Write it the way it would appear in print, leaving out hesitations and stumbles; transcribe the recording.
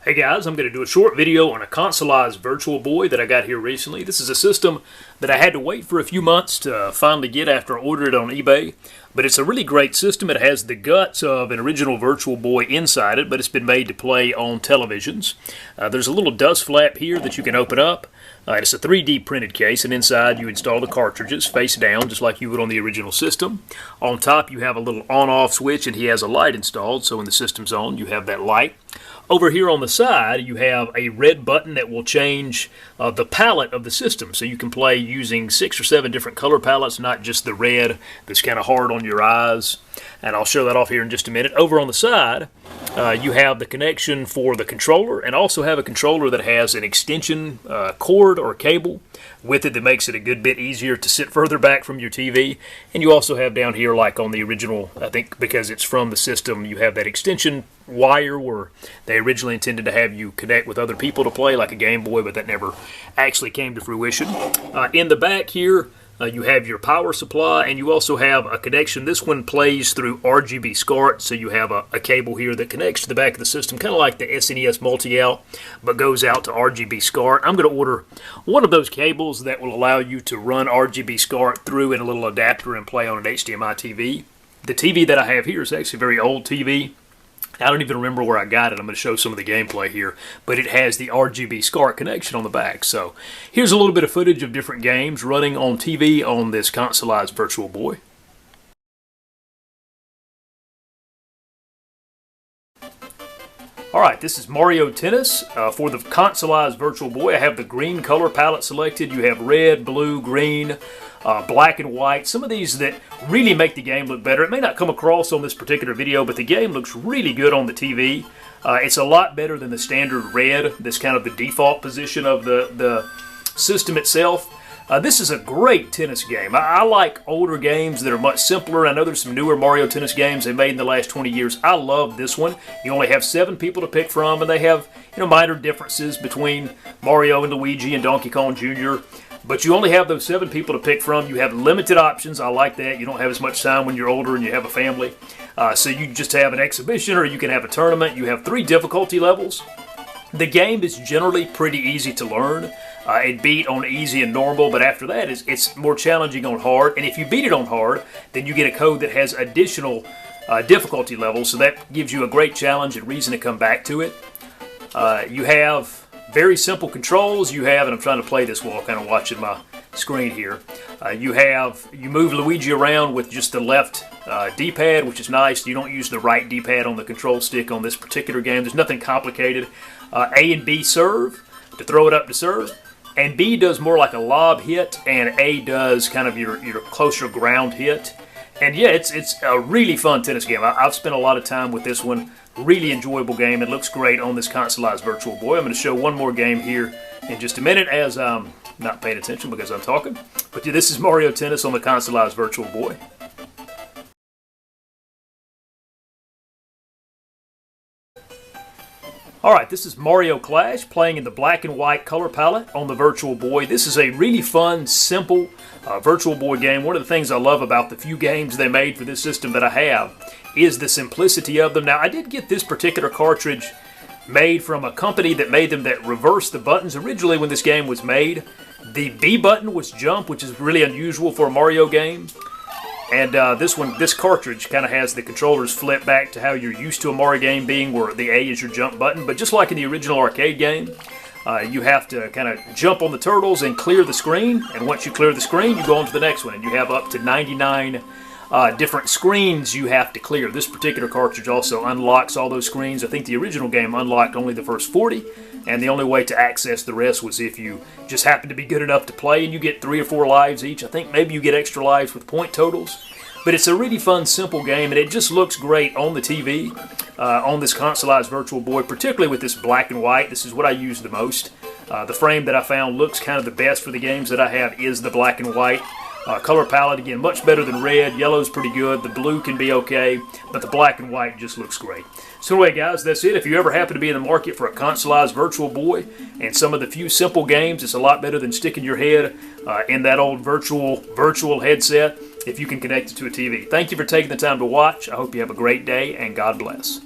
Hey guys, I'm going to do a short video on a Consolized Virtual Boy that I got here recently. This is a system that I had to wait for a few months to finally get after I ordered it on eBay. But it's a really great system. It has the guts of an original Virtual Boy inside it, but it's been made to play on televisions. There's a little dust flap here that you can open up. It's a 3D printed case, and inside you install the cartridges face down, just like you would on the original system. On top you have a little on-off switch, and he has a light installed, so when the system's on, you have that light. Over here on the side, you have a red button that will change the palette of the system. So you can play using 6 or 7 different color palettes, not just the red that's kind of hard on your eyes. And I'll show that off here in just a minute. Over on the side, you have the connection for the controller, and also have a controller that has an extension cord or cable with it that makes it a good bit easier to sit further back from your TV. And you also have down here, like on the original, I think because it's from the system, you have that extension wire where they originally intended to have you connect with other people to play, like a Game Boy, but that never actually came to fruition. In the back here, you have your power supply, and you also have a connection. This one plays through RGB SCART, so you have a cable here that connects to the back of the system, kind of like the SNES multi-out, but goes out to RGB SCART. I'm going to order one of those cables that will allow you to run RGB SCART through in a little adapter and play on an HDMI TV. The TV that I have here is actually a very old TV. I don't even remember where I got it. I'm going to show some of the gameplay here, but it has the RGB SCART connection on the back. So here's a little bit of footage of different games running on TV on this Consolized Virtual Boy. Alright, this is Mario Tennis for the Consolized Virtual Boy. I have the green color palette selected. You have red, blue, green, black and white. Some of these that really make the game look better. It may not come across on this particular video, but the game looks really good on the TV. It's a lot better than the standard red. That's kind of the default position of the system itself. This is a great tennis game. I like older games that are much simpler. I know there's some newer Mario Tennis games they made in the last 20 years. I love this one. You only have 7 people to pick from, and they have minor differences between Mario and Luigi and Donkey Kong Jr., but you only have those 7 people to pick from. You have limited options. I like that. You don't have as much time when you're older and you have a family. So you can just have an exhibition, or you can have a tournament. You have 3 difficulty levels. The game is generally pretty easy to learn. It beat on easy and normal, but after that it's more challenging on hard. And if you beat it on hard, then you get a code that has additional difficulty levels, so that gives you a great challenge and reason to come back to it. You have very simple controls. You have, and I'm trying to play this while kind of watching my screen here. You move Luigi around with just the left D-pad, which is nice. You don't use the right D-pad on the control stick on this particular game. There's nothing complicated. A and B serve to throw it up to serve, and B does more like a lob hit, and A does kind of your closer ground hit. And yeah, it's a really fun tennis game. I've spent a lot of time with this one. Really enjoyable game. It looks great on this Consolized Virtual Boy. I'm going to show one more game here in just a minute as I'm not paying attention because I'm talking. But yeah, this is Mario Tennis on the Consolized Virtual Boy. Alright, this is Mario Clash playing in the black and white color palette on the Virtual Boy. This is a really fun, simple Virtual Boy game. One of the things I love about the few games they made for this system that I have is the simplicity of them. Now, I did get this particular cartridge made from a company that made them that reversed the buttons. Originally, when this game was made, the B button was jump, which is really unusual for a Mario game. And this cartridge kind of has the controllers flip back to how you're used to a Mario game being, where the A is your jump button. But just like in the original arcade game, you have to kind of jump on the turtles and clear the screen. And once you clear the screen, you go on to the next one. And you have up to 99 different screens you have to clear. This particular cartridge also unlocks all those screens. I think the original game unlocked only the first 40. And the only way to access the rest was if you just happen to be good enough to play, and you get 3 or 4 lives each. I think maybe you get extra lives with point totals. But it's a really fun, simple game, and it just looks great on the TV, on this Consolized Virtual Boy, particularly with this black and white. This is what I use the most. The frame that I found looks kind of the best for the games that I have is the black and white. Color palette, again, much better than red. Yellow's pretty good. The blue can be okay, but the black and white just looks great. So anyway, guys, that's it. If you ever happen to be in the market for a Consolized Virtual Boy and some of the few simple games, it's a lot better than sticking your head in that old virtual headset if you can connect it to a TV. Thank you for taking the time to watch. I hope you have a great day, and God bless.